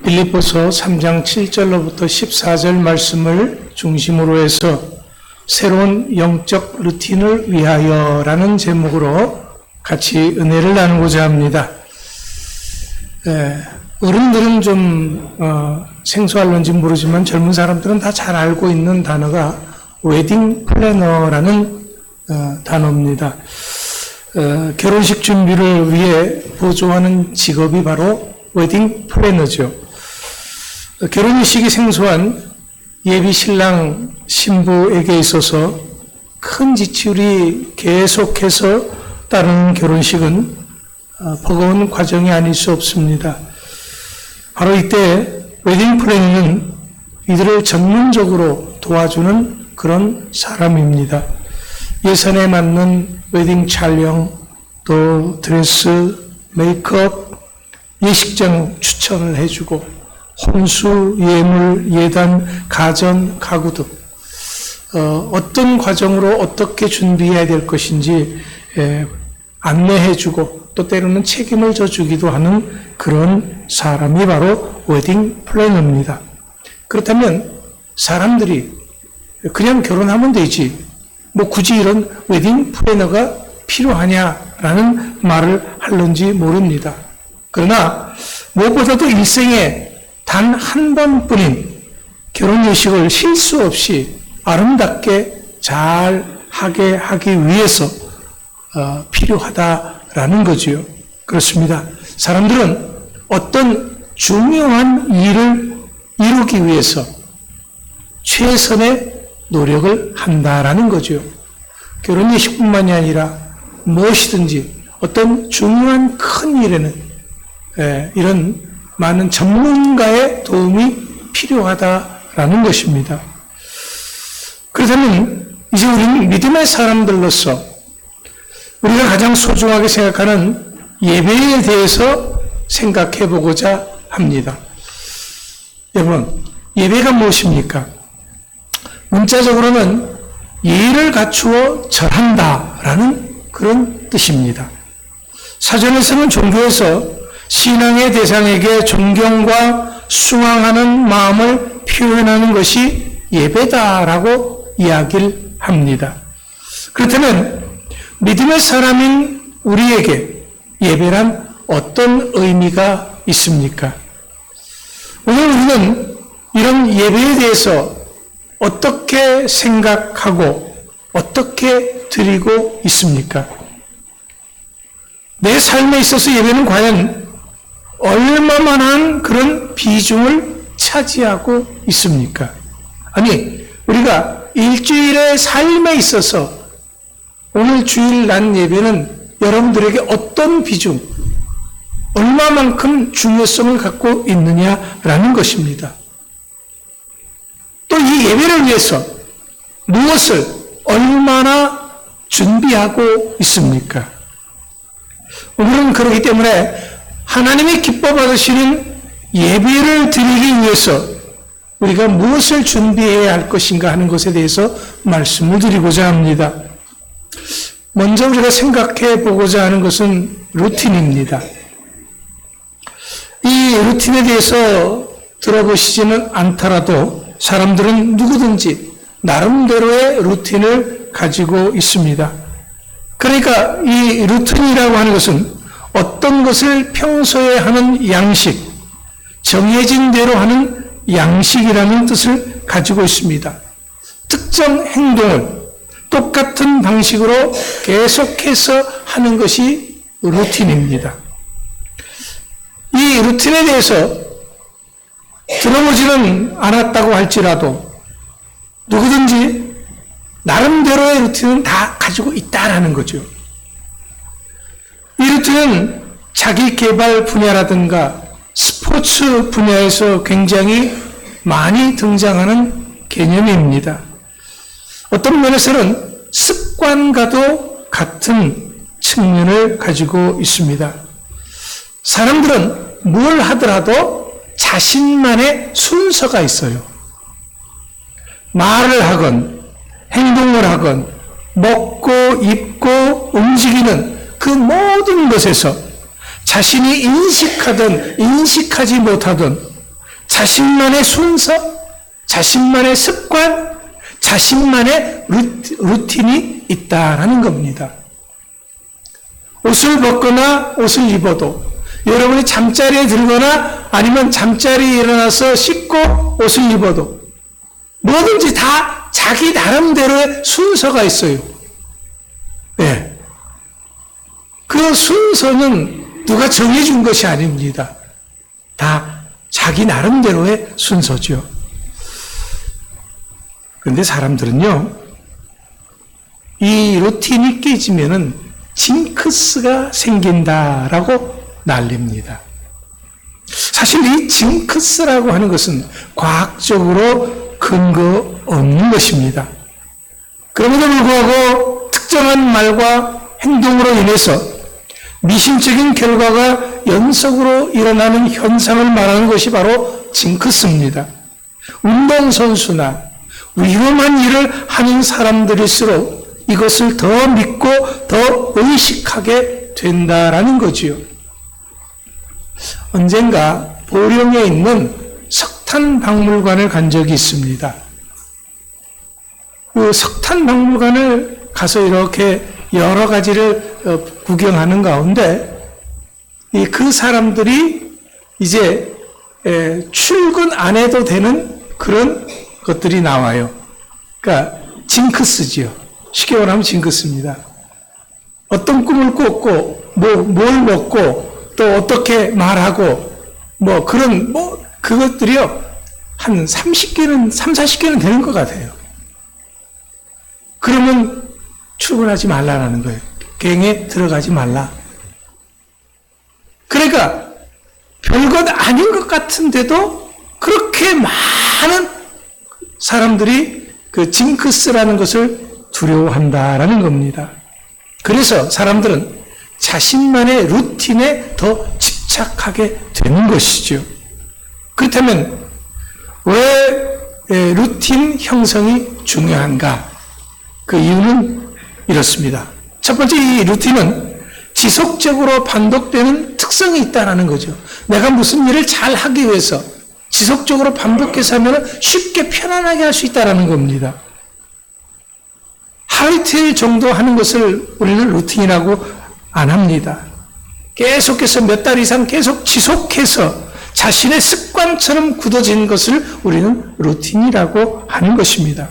빌립보서 3장 7절로부터 14절 말씀을 중심으로 해서 새로운 영적 루틴을 위하여라는 제목으로 같이 은혜를 나누고자 합니다. 어른들은 좀 생소할런지 모르지만 젊은 사람들은 다 잘 알고 있는 단어가 웨딩 플래너라는 단어입니다. 결혼식 준비를 위해 보조하는 직업이 바로 웨딩 플래너죠. 결혼식이 생소한 예비 신랑 신부에게 있어서 큰 지출이 계속해서 따르는 결혼식은 버거운 과정이 아닐 수 없습니다. 바로 이때 웨딩 플래너는 이들을 전문적으로 도와주는 그런 사람입니다. 예산에 맞는 웨딩 촬영, 또 드레스, 메이크업, 예식장 추천을 해주고 혼수, 예물, 예단, 가전, 가구 등 어떤 과정으로 어떻게 준비해야 될 것인지 안내해주고 또 때로는 책임을 져주기도 하는 그런 사람이 바로 웨딩 플래너입니다. 그렇다면 사람들이 그냥 결혼하면 되지 뭐 굳이 이런 웨딩 플래너가 필요하냐라는 말을 하는지 모릅니다. 그러나 무엇보다도 일생에 단 한 번뿐인 결혼 예식을 실수 없이 아름답게 잘 하게 하기 위해서 필요하다라는 거지요. 그렇습니다. 사람들은 어떤 중요한 일을 이루기 위해서 최선의 노력을 한다라는 거죠. 결혼 예식뿐만이 아니라 무엇이든지 어떤 중요한 큰 일에는 이런 많은 전문가의 도움이 필요하다라는 것입니다. 그렇다면 이제 우리는 믿음의 사람들로서 우리가 가장 소중하게 생각하는 예배에 대해서 생각해 보고자 합니다. 여러분, 예배가 무엇입니까? 문자적으로는 예의를 갖추어 절한다라는 그런 뜻입니다. 사전에서는 종교에서 신앙의 대상에게 존경과 숭앙하는 마음을 표현하는 것이 예배다라고 이야기를 합니다. 그렇다면 믿음의 사람인 우리에게 예배란 어떤 의미가 있습니까? 오늘 우리는 이런 예배에 대해서 어떻게 생각하고 어떻게 드리고 있습니까? 내 삶에 있어서 예배는 과연 얼마만한 그런 비중을 차지하고 있습니까? 아니, 우리가 일주일의 삶에 있어서 오늘 주일 난 예배는 여러분들에게 어떤 비중, 얼마만큼 중요성을 갖고 있느냐라는 것입니다. 또 이 예배를 위해서 무엇을 얼마나 준비하고 있습니까? 오늘은 그렇기 때문에 하나님이 기뻐 받으시는 예배를 드리기 위해서 우리가 무엇을 준비해야 할 것인가 하는 것에 대해서 말씀을 드리고자 합니다. 먼저 우리가 생각해 보고자 하는 것은 루틴입니다. 이 루틴에 대해서 들어보시지는 않더라도 사람들은 누구든지 나름대로의 루틴을 가지고 있습니다. 그러니까 이 루틴이라고 하는 것은 어떤 것을 평소에 하는 양식, 정해진 대로 하는 양식이라는 뜻을 가지고 있습니다. 특정 행동을 똑같은 방식으로 계속해서 하는 것이 루틴입니다. 이 루틴에 대해서 들어보지는 않았다고 할지라도 누구든지 나름대로의 루틴은 다 가지고 있다라는 거죠. 이 루틴은 자기 개발 분야라든가 스포츠 분야에서 굉장히 많이 등장하는 개념입니다. 어떤 면에서는 습관과도 같은 측면을 가지고 있습니다. 사람들은 뭘 하더라도 자신만의 순서가 있어요. 말을 하건 행동을 하건 먹고 입고 움직이는 그 모든 것에서 자신이 인식하든 인식하지 못하든 자신만의 순서, 자신만의 습관, 자신만의 루틴이 있다라는 겁니다. 옷을 벗거나 옷을 입어도 여러분이 잠자리에 들거나 아니면 잠자리에 일어나서 씻고 옷을 입어도 뭐든지 다 자기 나름대로의 순서가 있어요. 네. 그 순서는 누가 정해준 것이 아닙니다. 다 자기 나름대로의 순서죠. 그런데 사람들은요, 이 루틴이 깨지면은 징크스가 생긴다라고 난립니다. 사실 이 징크스라고 하는 것은 과학적으로 근거 없는 것입니다. 그럼에도 불구하고 특정한 말과 행동으로 인해서 미심적인 결과가 연속으로 일어나는 현상을 말하는 것이 바로 징크스입니다. 운동선수나 위험한 일을 하는 사람들일수록 이것을 더 믿고 더 의식하게 된다라는 거지요. 언젠가 보령에 있는 석탄박물관을 간 적이 있습니다. 그 석탄박물관을 가서 이렇게 여러 가지를 구경하는 가운데 그 사람들이 이제 출근 안 해도 되는 그런 것들이 나와요. 그러니까 징크스지요. 쉽게 말하면 징크스입니다. 어떤 꿈을 꿨고 뭘 먹고 또 어떻게 말하고 그것들이요 한 30개는 40개는 되는 것 같아요. 그러면 출근하지 말라라는 거예요. 갱에 들어가지 말라. 그러니까 별것 아닌 것 같은데도 그렇게 많은 사람들이 그 징크스라는 것을 두려워한다라는 겁니다. 그래서 사람들은 자신만의 루틴에 더 집착하게 되는 것이죠. 그렇다면 왜 루틴 형성이 중요한가? 그 이유는 이렇습니다. 첫 번째, 이 루틴은 지속적으로 반복되는 특성이 있다는 거죠. 내가 무슨 일을 잘 하기 위해서 지속적으로 반복해서 하면 쉽게 편안하게 할 수 있다는 겁니다. 하루 이틀 정도 하는 것을 우리는 루틴이라고 안 합니다. 계속해서 몇 달 이상 계속 지속해서 자신의 습관처럼 굳어진 것을 우리는 루틴이라고 하는 것입니다.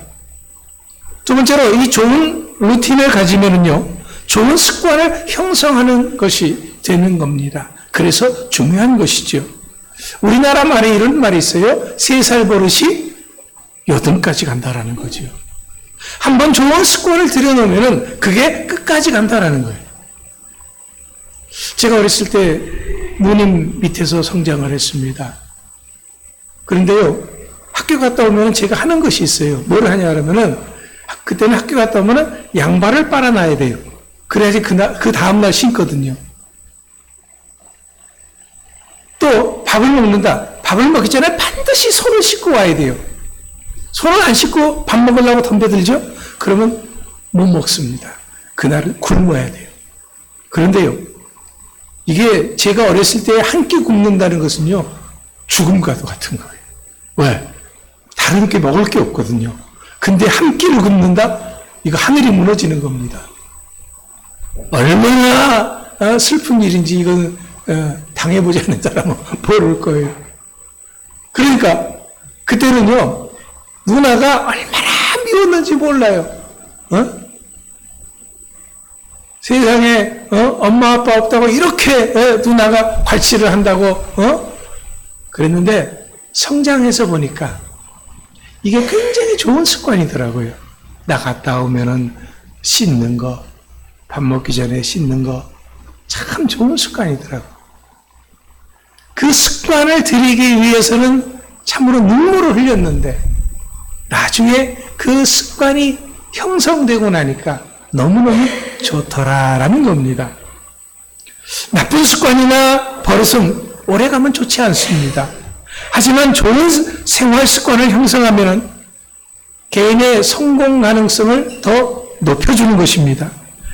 두 번째로 이 좋은 루틴을 가지면은요, 좋은 습관을 형성하는 것이 되는 겁니다. 그래서 중요한 것이죠. 우리나라 말에 이런 말이 있어요. 3살 버릇이 8까지 간다라는 거죠. 한번 좋은 습관을 들여놓으면 그게 끝까지 간다라는 거예요. 제가 어렸을 때 누님 밑에서 성장을 했습니다. 그런데요, 학교 갔다 오면 제가 하는 것이 있어요. 뭘 하냐 그러면은 그때는 학교 갔다 오면 양발을 빨아놔야 돼요. 그래야지 그 다음날 신거든요. 또 밥을 먹는다. 밥을 먹기 전에 반드시 손을 씻고 와야 돼요. 손을 안 씻고 밥 먹으려고 덤벼들죠? 그러면 못 먹습니다. 그날은 굶어야 돼요. 그런데요, 이게 제가 어렸을 때 한 끼 굶는다는 것은요, 죽음과도 같은 거예요. 왜? 다른 게 먹을 게 없거든요. 근데 한 끼를 굶는다? 이거 하늘이 무너지는 겁니다. 얼마나 슬픈 일인지 이건 당해보지 않는 사람은 모를 거예요. 그러니까 그때는요, 누나가 얼마나 미웠는지 몰라요. 세상에 엄마 아빠 없다고 이렇게 누나가 괄치를 한다고 그랬는데 성장해서 보니까 이게 굉장히 좋은 습관이더라고요. 나 갔다 오면은 씻는 거, 밥 먹기 전에 씻는 거 참 좋은 습관이더라고요. 그 습관을 들이기 위해서는 참으로 눈물을 흘렸는데 나중에 그 습관이 형성되고 나니까 너무너무 좋더라라는 겁니다. 나쁜 습관이나 버릇은 오래가면 좋지 않습니다. 하지만 좋은 생활 습관을 형성하면 개인의 성공 가능성을 더 높여주는 것입니다.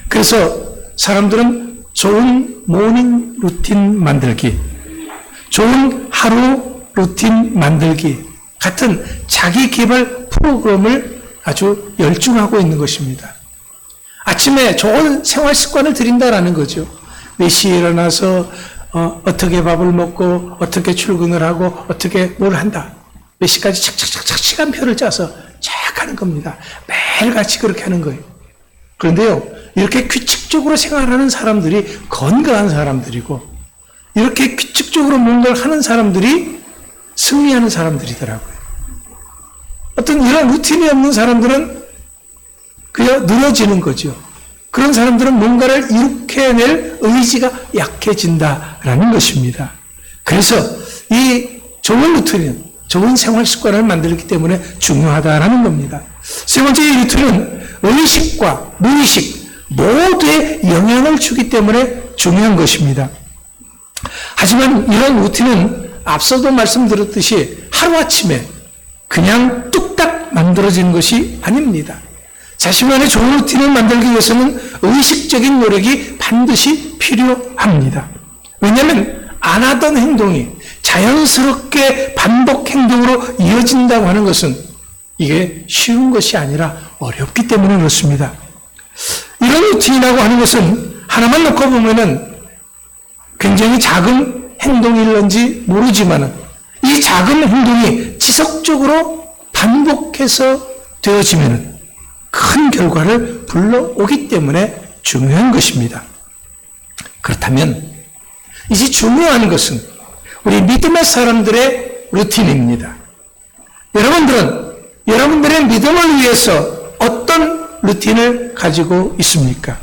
그래서 사람들은 좋은 모닝 루틴 만들기, 좋은 하루 루틴 만들기 같은 자기 개발 프로그램을 아주 열중하고 있는 것입니다. 아침에 좋은 생활 습관을 들인다라는 거죠. 몇 시에 일어나서 어떻게 밥을 먹고 어떻게 출근을 하고 어떻게 뭘 한다. 몇 시까지 착착착착 시간표를 짜서 쫙 하는 겁니다. 매일같이 그렇게 하는 거예요. 그런데요, 이렇게 규칙적으로 생활하는 사람들이 건강한 사람들이고 이렇게 규칙적으로 뭔가를 하는 사람들이 승리하는 사람들이더라고요. 어떤 이런 루틴이 없는 사람들은 그냥 늘어지는 거죠. 그런 사람들은 뭔가를 이룩해낼 의지가 약해진다라는 것입니다. 그래서 이 좋은 루틴은 좋은 생활 습관을 만들기 때문에 중요하다라는 겁니다. 세 번째 이 루틴은 의식과 무의식 모두에 영향을 주기 때문에 중요한 것입니다. 하지만 이런 루틴은 앞서도 말씀드렸듯이 하루아침에 그냥 뚝딱 만들어지는 것이 아닙니다. 자신만의 좋은 루틴을 만들기 위해서는 의식적인 노력이 반드시 필요합니다. 왜냐하면 안 하던 행동이 자연스럽게 반복 행동으로 이어진다고 하는 것은 이게 쉬운 것이 아니라 어렵기 때문에 그렇습니다. 이런 루틴이라고 하는 것은 하나만 놓고 보면은 굉장히 작은 행동일런지 모르지만은 이 작은 행동이 지속적으로 반복해서 되어지면은 큰 결과를 불러오기 때문에 중요한 것입니다. 그렇다면 이제 중요한 것은 우리 믿음의 사람들의 루틴입니다. 여러분들은 여러분들의 믿음을 위해서 어떤 루틴을 가지고 있습니까?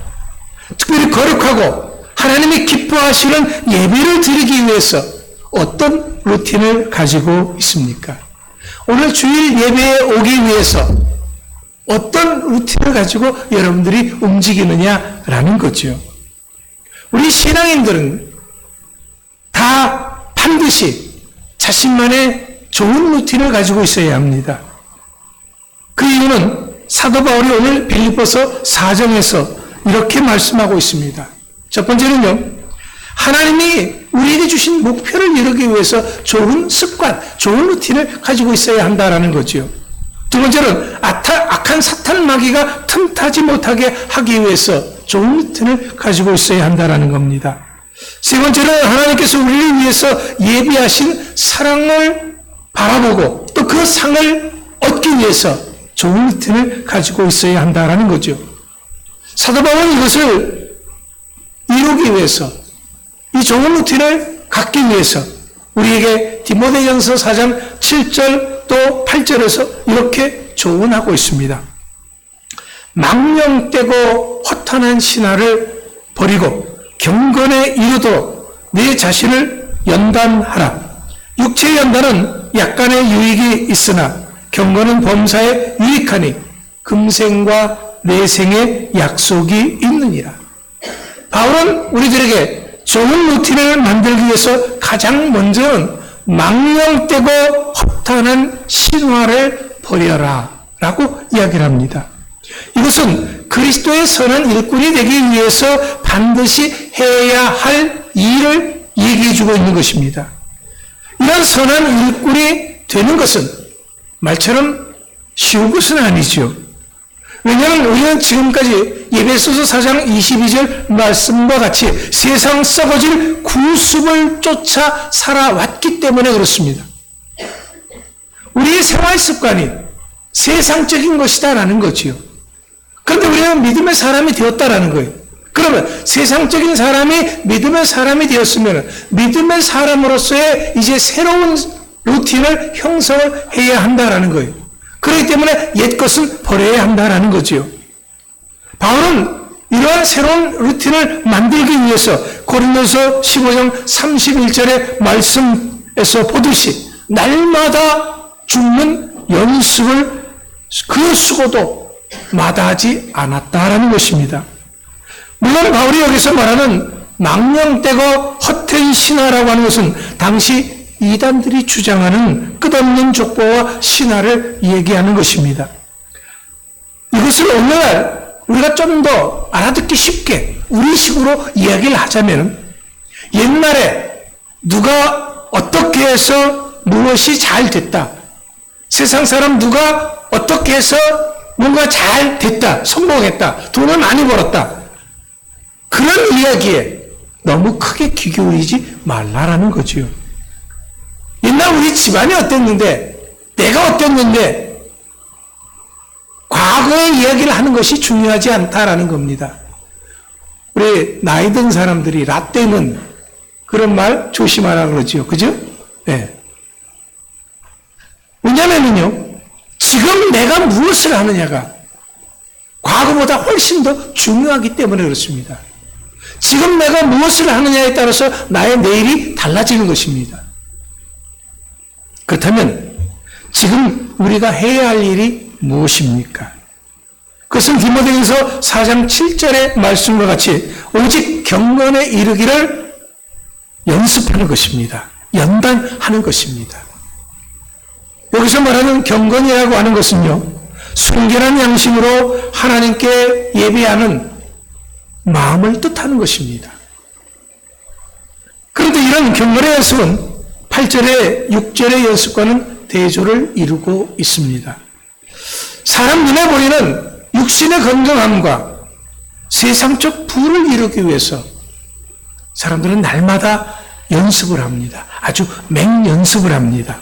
특별히 거룩하고 하나님이 기뻐하시는 예배를 드리기 위해서 어떤 루틴을 가지고 있습니까? 오늘 주일 예배에 오기 위해서 어떤 루틴을 가지고 여러분들이 움직이느냐라는 거죠. 우리 신앙인들은 다 반드시 자신만의 좋은 루틴을 가지고 있어야 합니다. 그 이유는 사도 바울이 오늘 빌립보서 4장에서 이렇게 말씀하고 있습니다. 첫 번째는요, 하나님이 우리에게 주신 목표를 이루기 위해서 좋은 습관, 좋은 루틴을 가지고 있어야 한다라는 거죠. 두 번째는 악한 사탄 마귀가 틈타지 못하게 하기 위해서 좋은 루틴을 가지고 있어야 한다라는 겁니다. 세 번째는 하나님께서 우리를 위해서 예비하신 사랑을 바라보고 또 그 상을 얻기 위해서 좋은 루틴을 가지고 있어야 한다라는 거죠. 사도 바울은 이것을 이루기 위해서 이 좋은 루틴을 갖기 위해서 우리에게 디모데전서 4장 7절 또 8절에서 이렇게 조언하고 있습니다. 망령되고 허탄한 신화를 버리고 경건에 이르도록 내 자신을 연단하라. 육체의 연단은 약간의 유익이 있으나 경건은 범사에 유익하니 금생과 내생의 약속이 있느니라. 바울은 우리들에게 좋은 루틴을 만들기 위해서 가장 먼저는 망령되고 허탄한 신화를 버려라 라고 이야기를 합니다. 이것은 그리스도의 선한 일꾼이 되기 위해서 반드시 해야 할 일을 얘기해 주고 있는 것입니다. 이런 선한 일꾼이 되는 것은 말처럼 쉬운 것은 아니죠. 왜냐하면 우리는 지금까지 에베소서 4장 22절 말씀과 같이 세상 썩어질 구습을 쫓아 살아왔기 때문에 그렇습니다. 우리의 생활 습관이 세상적인 것이다라는 거지요. 그런데 우리는 믿음의 사람이 되었다라는 거예요. 그러면 세상적인 사람이 믿음의 사람이 되었으면 믿음의 사람으로서의 이제 새로운 루틴을 형성을 해야 한다라는 거예요. 그렇기 때문에 옛 것은 버려야 한다라는 거지요. 바울은 이러한 새로운 루틴을 만들기 위해서 고린도서 15장 31절의 말씀에서 보듯이 날마다 죽는 연습을 그 수고도 마다하지 않았다라는 것입니다. 물론 바울이 여기서 말하는 망령되고 헛된 신화라고 하는 것은 당시 이단들이 주장하는 끝없는 족보와 신화를 얘기하는 것입니다. 이것을 오늘날 우리가 좀 더 알아듣기 쉽게 우리식으로 이야기를 하자면 옛날에 누가 어떻게 해서 무엇이 잘 됐다. 세상 사람 누가 어떻게 해서 뭔가 잘 됐다. 성공했다. 돈을 많이 벌었다. 그런 이야기에 너무 크게 귀 기울이지 말라라는 거지요. 옛날 우리 집안이 어땠는데, 내가 어땠는데, 과거의 이야기를 하는 것이 중요하지 않다라는 겁니다. 우리 나이 든 사람들이 라떼는 그런 말 조심하라 그러지요. 그죠? 네. 왜냐면요, 지금 내가 무엇을 하느냐가 과거보다 훨씬 더 중요하기 때문에 그렇습니다. 지금 내가 무엇을 하느냐에 따라서 나의 내일이 달라지는 것입니다. 그렇다면 지금 우리가 해야 할 일이 무엇입니까? 그것은 디모데전서 4장 7절의 말씀과 같이 오직 경건에 이르기를 연습하는 것입니다. 연단하는 것입니다. 여기서 말하는 경건이라고 하는 것은요, 순결한 양심으로 하나님께 예배하는 마음을 뜻하는 것입니다. 그런데 이런 경건의 연습은 8절의 6절의 연습과는 대조를 이루고 있습니다. 사람 눈에 보이는 육신의 건강함과 세상적 부를 이루기 위해서 사람들은 날마다 연습을 합니다. 아주 맹연습을 합니다.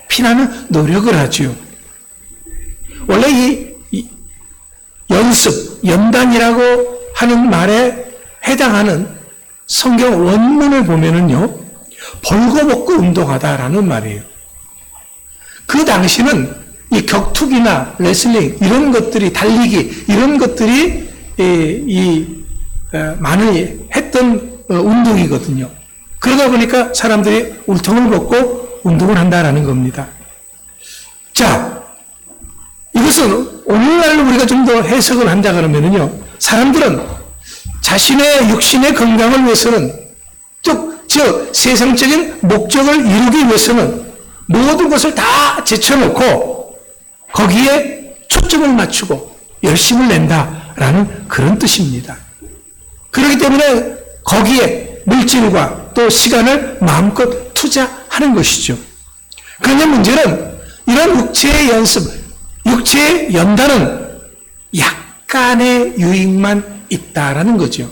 피나는 노력을 하지요. 원래 이 연습, 연단이라고 하는 말에 해당하는 성경 원문을 보면은요, 벌거벗고 운동하다라는 말이에요. 그 당시는 이 격투기나 레슬링 이런 것들이, 달리기 이런 것들이 많이 했던 운동이거든요. 그러다 보니까 사람들이 울통을 벗고 운동을 한다라는 겁니다. 자, 이것은 오늘날로 우리가 좀 더 해석을 한다 그러면은요, 사람들은 자신의 육신의 건강을 위해서는, 즉 세상적인 목적을 이루기 위해서는 모든 것을 다 제쳐놓고 거기에 초점을 맞추고 열심을 낸다라는 그런 뜻입니다. 그렇기 때문에 거기에 물질과 또 시간을 마음껏 투자하는 것이죠. 그런데 문제는 이런 육체의 연습, 육체의 연단은 약간의 유익만 있다라는 거죠.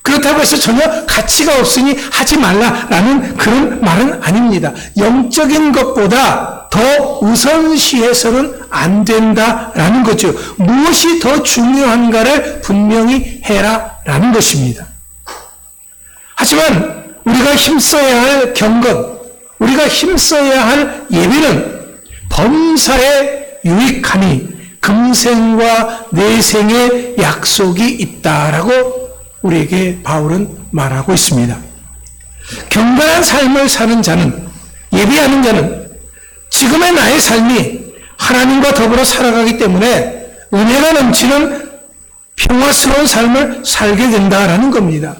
그렇다고 해서 전혀 가치가 없으니 하지 말라라는 그런 말은 아닙니다. 영적인 것보다 더 우선시해서는 안 된다라는 거죠. 무엇이 더 중요한가를 분명히 해라라는 것입니다. 하지만 우리가 힘써야 할 경건, 우리가 힘써야 할 예배는 범사에 유익하니 금생과 내생의 약속이 있다라고 우리에게 바울은 말하고 있습니다. 경건한 삶을 사는 자는, 예배하는 자는 지금의 나의 삶이 하나님과 더불어 살아가기 때문에 은혜가 넘치는 평화스러운 삶을 살게 된다라는 겁니다.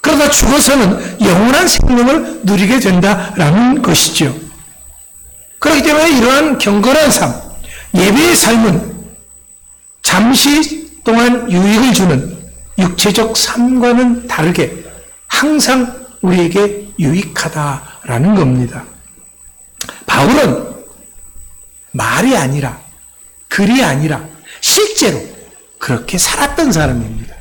그러다 죽어서는 영원한 생명을 누리게 된다라는 것이죠. 그렇기 때문에 이러한 경건한 삶, 예배의 삶은 잠시 동안 유익을 주는 육체적 삶과는 다르게 항상 우리에게 유익하다라는 겁니다. 바울은 말이 아니라, 글이 아니라 실제로 그렇게 살았던 사람입니다.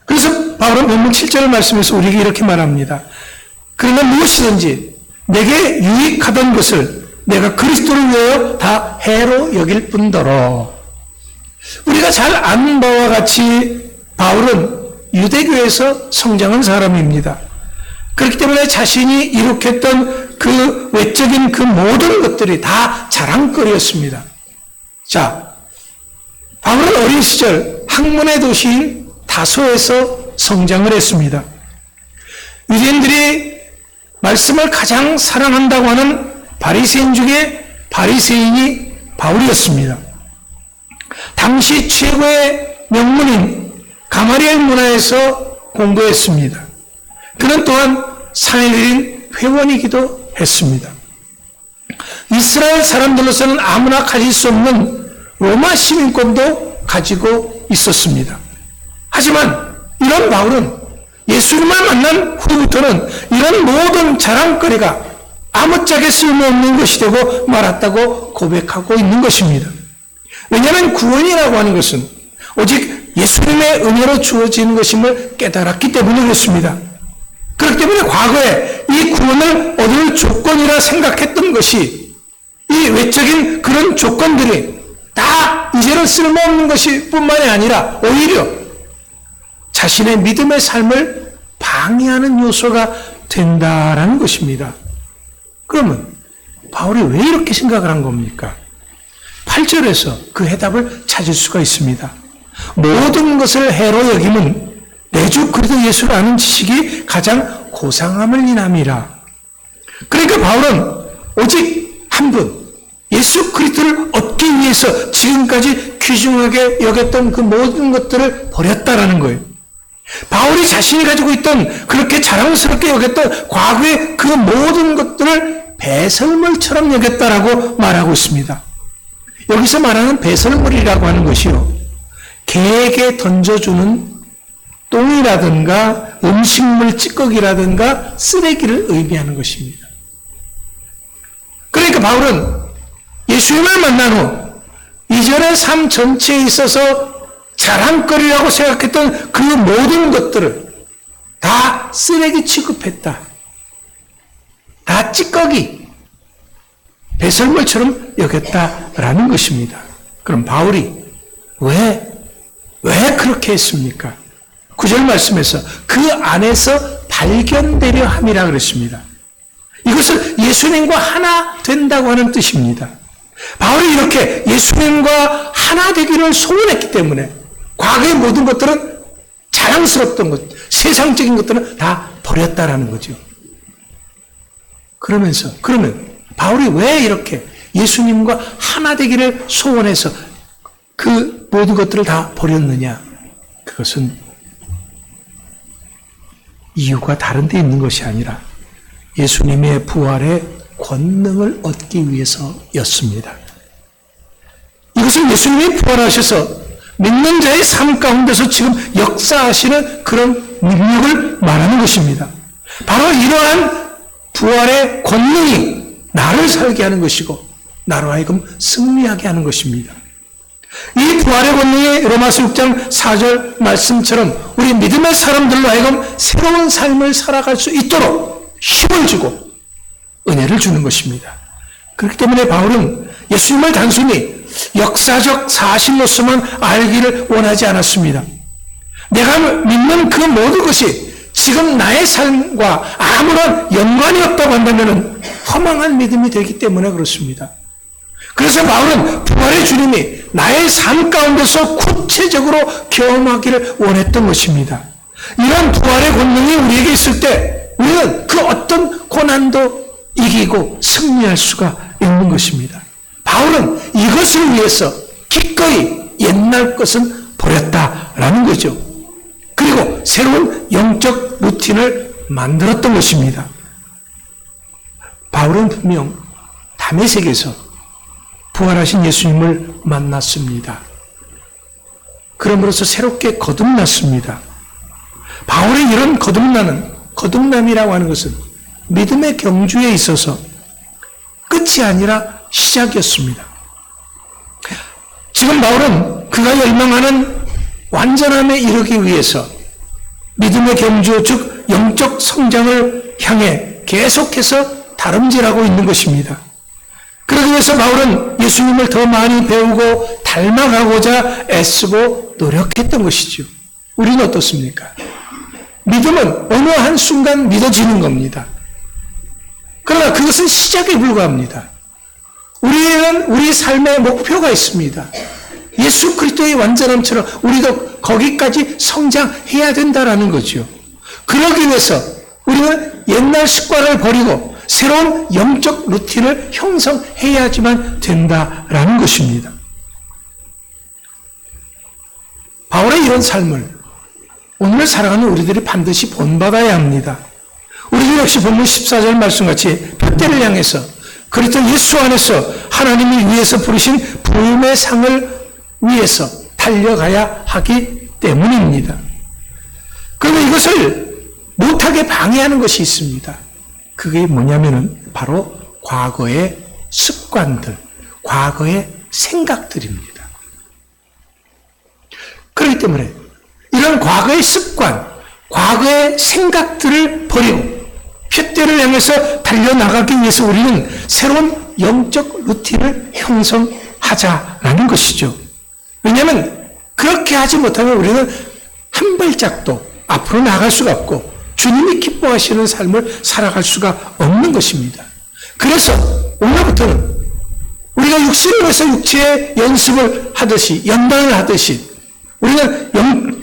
그래서 바울은 본문 7절 말씀에서 우리에게 이렇게 말합니다. 그러나 무엇이든지 내게 유익하던 것을 내가 그리스도를 위하여 다 해로 여길 뿐더러. 우리가 잘 아는 바와 같이 바울은 유대교에서 성장한 사람입니다. 그렇기 때문에 자신이 이룩했던 그 외적인 그 모든 것들이 다 자랑거리였습니다. 자, 바울은 어린 시절 학문의 도시인 다소에서 성장을 했습니다. 유대인들이 말씀을 가장 사랑한다고 하는 바리새인 중에 바리새인이 바울이었습니다. 당시 최고의 명문인 가마리엘 문화에서 공부했습니다. 그는 또한 사내들인 회원이기도 했습니다. 이스라엘 사람들로서는 아무나 가질 수 없는 로마 시민권도 가지고 있었습니다. 하지만 이런 바울은 예수님을 만난 후부터는 이런 모든 자랑거리가 아무짝에 쓸모없는 것이 되고 말았다고 고백하고 있는 것입니다. 왜냐하면 구원이라고 하는 것은 오직 예수님의 은혜로 주어지는 것임을 깨달았기 때문에 그렇습니다. 그렇기 때문에 과거에 이 구원을 얻을 조건이라 생각했던 것이 이 외적인 그런 조건들이 다 이제는 쓸모없는 것이 뿐만이 아니라 오히려 자신의 믿음의 삶을 방해하는 요소가 된다라는 것입니다. 그러면 바울이 왜 이렇게 생각을 한 겁니까? 8절에서 그 해답을 찾을 수가 있습니다. 모든 것을 해로 여김은 내 주 그리스도 예수를 아는 지식이 가장 고상함을 인함이라. 그러니까 바울은 오직 한 분, 예수 그리스도를 얻기 위해서 지금까지 귀중하게 여겼던 그 모든 것들을 버렸다라는 거예요. 바울이 자신이 가지고 있던 그렇게 자랑스럽게 여겼던 과거의 그 모든 것들을 배설물처럼 여겼다라고 말하고 있습니다. 여기서 말하는 배설물이라고 하는 것이요, 개에게 던져주는 똥이라든가 음식물 찌꺼기라든가 쓰레기를 의미하는 것입니다. 그러니까 바울은 예수님을 만난 후 이전의 삶 전체에 있어서 자랑거리라고 생각했던 그 모든 것들을 다 쓰레기 취급했다. 다 찌꺼기, 배설물처럼 여겼다라는 것입니다. 그럼 바울이 왜 그렇게 했습니까? 9절 말씀에서 그 안에서 발견되려 함이라 그랬습니다. 이것을 예수님과 하나 된다고 하는 뜻입니다. 바울이 이렇게 예수님과 하나 되기를 소원했기 때문에 과거의 모든 것들은 자랑스럽던 것, 세상적인 것들은 다 버렸다라는 거죠. 그러면 바울이 왜 이렇게 예수님과 하나 되기를 소원해서 그 모든 것들을 다 버렸느냐? 그것은 이유가 다른 데 있는 것이 아니라 예수님의 부활의 권능을 얻기 위해서였습니다. 이것은 예수님이 부활하셔서 믿는 자의 삶 가운데서 지금 역사하시는 그런 능력을 말하는 것입니다. 바로 이러한 부활의 권능이 나를 살게 하는 것이고 나로 하여금 승리하게 하는 것입니다. 이 부활의 권능이 로마서 6장 4절 말씀처럼 우리 믿음의 사람들로 하여금 새로운 삶을 살아갈 수 있도록 힘을 주고 은혜를 주는 것입니다. 그렇기 때문에 바울은 예수님을 단순히 역사적 사실로서만 알기를 원하지 않았습니다. 내가 믿는 그 모든 것이 지금 나의 삶과 아무런 연관이 없다고 한다면 허망한 믿음이 되기 때문에 그렇습니다. 그래서 바울은 부활의 주님이 나의 삶 가운데서 구체적으로 경험하기를 원했던 것입니다. 이런 부활의 권능이 우리에게 있을 때 우리는 그 어떤 고난도 이기고 승리할 수가 있는 것입니다. 바울은 이것을 위해서 기꺼이 옛날 것은 버렸다라는 거죠. 그리고 새로운 영적 루틴을 만들었던 것입니다. 바울은 분명 다메섹에서 부활하신 예수님을 만났습니다. 그러므로서 새롭게 거듭났습니다. 바울의 이런 거듭남이라고 하는 것은 믿음의 경주에 있어서 끝이 아니라 시작이었습니다. 지금 바울은 그가 열망하는 완전함에 이르기 위해서 믿음의 경주, 즉 영적 성장을 향해 계속해서 다름질하고 있는 것입니다. 그러기 위해서 바울은 예수님을 더 많이 배우고 닮아가고자 애쓰고 노력했던 것이죠. 우리는 어떻습니까? 믿음은 어느 한순간 믿어지는 겁니다. 그러나 그것은 시작에 불과합니다. 우리는 우리 삶의 목표가 있습니다. 예수 그리스도의 완전함처럼 우리도 거기까지 성장해야 된다라는 거죠. 그러기 위해서 우리는 옛날 습관을 버리고 새로운 영적 루틴을 형성해야지만 된다라는 것입니다. 바울의 이런 삶을 오늘 살아가는 우리들이 반드시 본받아야 합니다. 우리들 역시 본문 14절 말씀같이 둯대를 향해서 그리스도 예수 안에서 하나님이 위에서 부르신 부름의 상을 위해서 달려가야 하기 때문입니다. 그런데 이것을 못하게 방해하는 것이 있습니다. 그게 뭐냐면은 바로 과거의 습관들, 과거의 생각들입니다. 그렇기 때문에 이런 과거의 습관, 과거의 생각들을 버리고 표대를 향해서 달려나가기 위해서 우리는 새로운 영적 루틴을 형성하자라는 것이죠. 왜냐하면 그렇게 하지 못하면 우리는 한 발짝도 앞으로 나갈 수가 없고 주님이 기뻐하시는 삶을 살아갈 수가 없는 것입니다. 그래서 오늘부터는 우리가 육신을 위해서 육체의 연습을 하듯이, 연단을 하듯이 우리는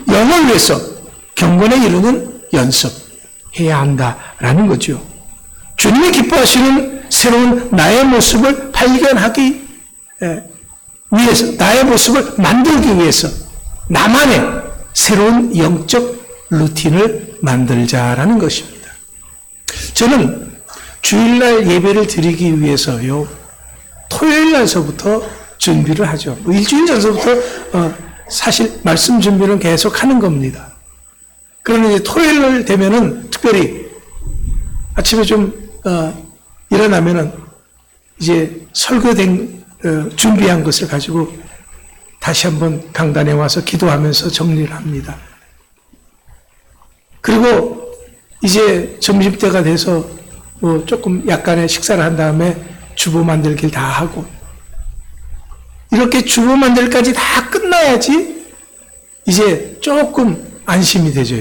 영을 위해서 경건에 이르는 연습해야 한다라는 거죠. 주님이 기뻐하시는 새로운 나의 모습을 발견하기 위해서, 나의 모습을 만들기 위해서 나만의 새로운 영적 루틴을 만들자라는 것입니다. 저는 주일날 예배를 드리기 위해서요, 토요일 날서부터 준비를 하죠. 일주일 전서부터 사실 말씀 준비는 계속 하는 겁니다. 그러나 이제 토요일 날 되면은 특별히 아침에 좀 일어나면은 이제 설교된 준비한 것을 가지고 다시 한번 강단에 와서 기도하면서 정리를 합니다. 그리고 이제 점심때가 돼서 뭐 조금 약간의 식사를 한 다음에 주보 만들기를 다 하고, 이렇게 주보 만들기까지 다 끝나야지 이제 조금 안심이 되죠.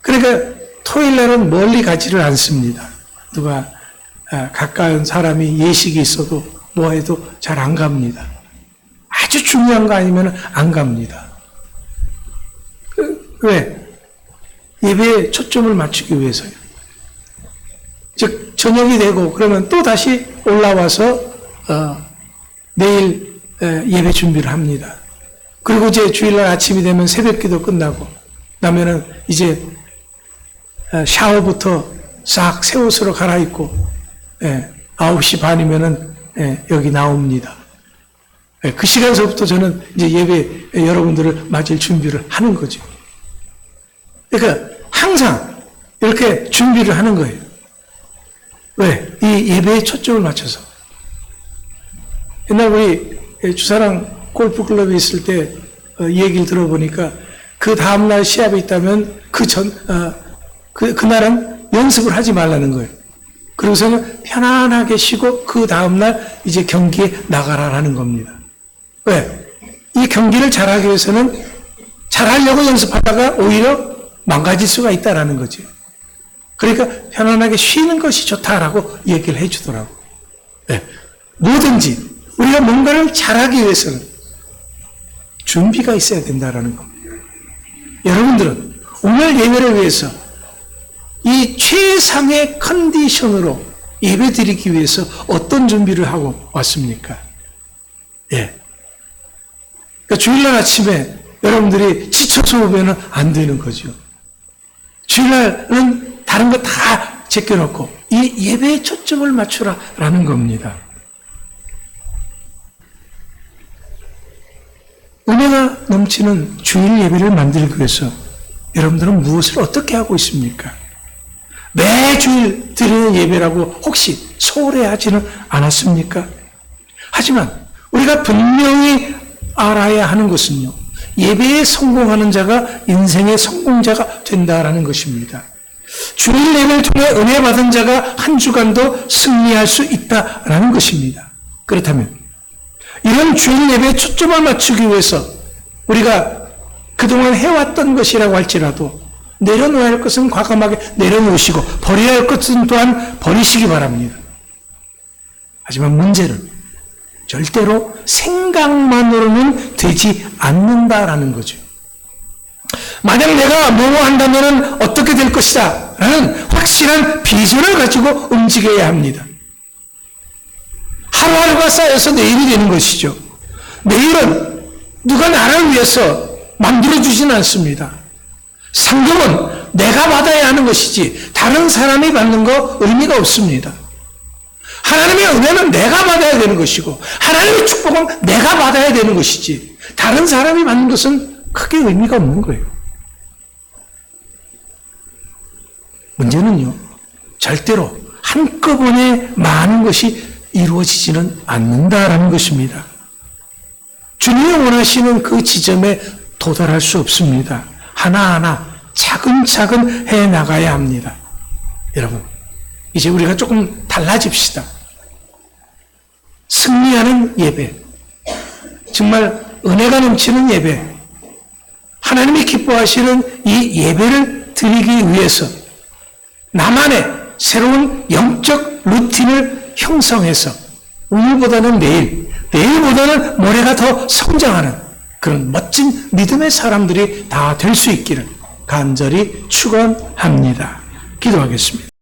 그러니까 토요일 날은 멀리 가지를 않습니다. 누가 가까운 사람이 예식이 있어도 뭐 해도 잘 안 갑니다. 아주 중요한 거 아니면 안 갑니다. 왜? 예배에 초점을 맞추기 위해서요. 즉 저녁이 되고 그러면 또 다시 올라와서 내일 예배 준비를 합니다. 그리고 이제 주일날 아침이 되면 새벽기도 끝나고 나면은 이제 샤워부터 싹 새 옷으로 갈아입고 9시 반이면은 여기 나옵니다. 그 시간서부터 저는 이제 예배 여러분들을 맞을 준비를 하는 거죠. 그러니까 항상 이렇게 준비를 하는 거예요. 왜? 이 예배에 초점을 맞춰서. 옛날 우리 주사랑 골프클럽에 있을 때 얘기를 들어보니까 그 다음날 시합이 있다면 그날은 연습을 하지 말라는 거예요. 그러고서는 편안하게 쉬고 그 다음날 이제 경기에 나가라라는 겁니다. 왜? 이 경기를 잘하기 위해서는 잘하려고 연습하다가 오히려 망가질 수가 있다라는 거죠. 그러니까 편안하게 쉬는 것이 좋다라고 얘기를 해주더라고. 네. 뭐든지 우리가 뭔가를 잘하기 위해서는 준비가 있어야 된다라는 겁니다. 여러분들은 오늘 예배를 위해서 이 최상의 컨디션으로 예배 드리기 위해서 어떤 준비를 하고 왔습니까? 예. 그러니까 주일날 아침에 여러분들이 지쳐서 오면 안 되는 거죠. 주일날은 다른 거 다 제껴놓고 이 예배에 초점을 맞추라라는 겁니다. 은혜가 넘치는 주일 예배를 만들기 위해서 여러분들은 무엇을 어떻게 하고 있습니까? 매주일 드리는 예배라고 혹시 소홀히 하지는 않았습니까? 하지만 우리가 분명히 알아야 하는 것은요, 예배에 성공하는 자가 인생의 성공자가 된다라는 것입니다. 주일 예배를 통해 은혜 받은 자가 한 주간도 승리할 수 있다라는 것입니다. 그렇다면 이런 주일 예배에 초점을 맞추기 위해서 우리가 그동안 해왔던 것이라고 할지라도 내려놓아야 할 것은 과감하게 내려놓으시고 버려야 할 것은 또한 버리시기 바랍니다. 하지만 문제는 절대로 생각만으로는 되지 않는다라는 거죠. 만약 내가 뭐뭐 한다면 어떻게 될 것이다 라는 확실한 비전을 가지고 움직여야 합니다. 하루하루가 쌓여서 내일이 되는 것이죠. 내일은 누가 나를 위해서 만들어주진 않습니다. 상금은 내가 받아야 하는 것이지 다른 사람이 받는 거 의미가 없습니다. 하나님의 은혜는 내가 받아야 되는 것이고 하나님의 축복은 내가 받아야 되는 것이지 다른 사람이 받는 것은 크게 의미가 없는 거예요. 문제는요, 절대로 한꺼번에 많은 것이 이루어지지는 않는다라는 것입니다. 주님이 원하시는 그 지점에 도달할 수 없습니다. 하나하나 차근차근 해 나가야 합니다. 여러분, 이제 우리가 조금 달라집시다. 승리하는 예배, 정말 은혜가 넘치는 예배, 하나님이 기뻐하시는 이 예배를 드리기 위해서 나만의 새로운 영적 루틴을 형성해서 오늘보다는 내일, 내일보다는 모레가 더 성장하는 그런 멋진 믿음의 사람들이 다 될 수 있기를 간절히 축원합니다. 기도하겠습니다.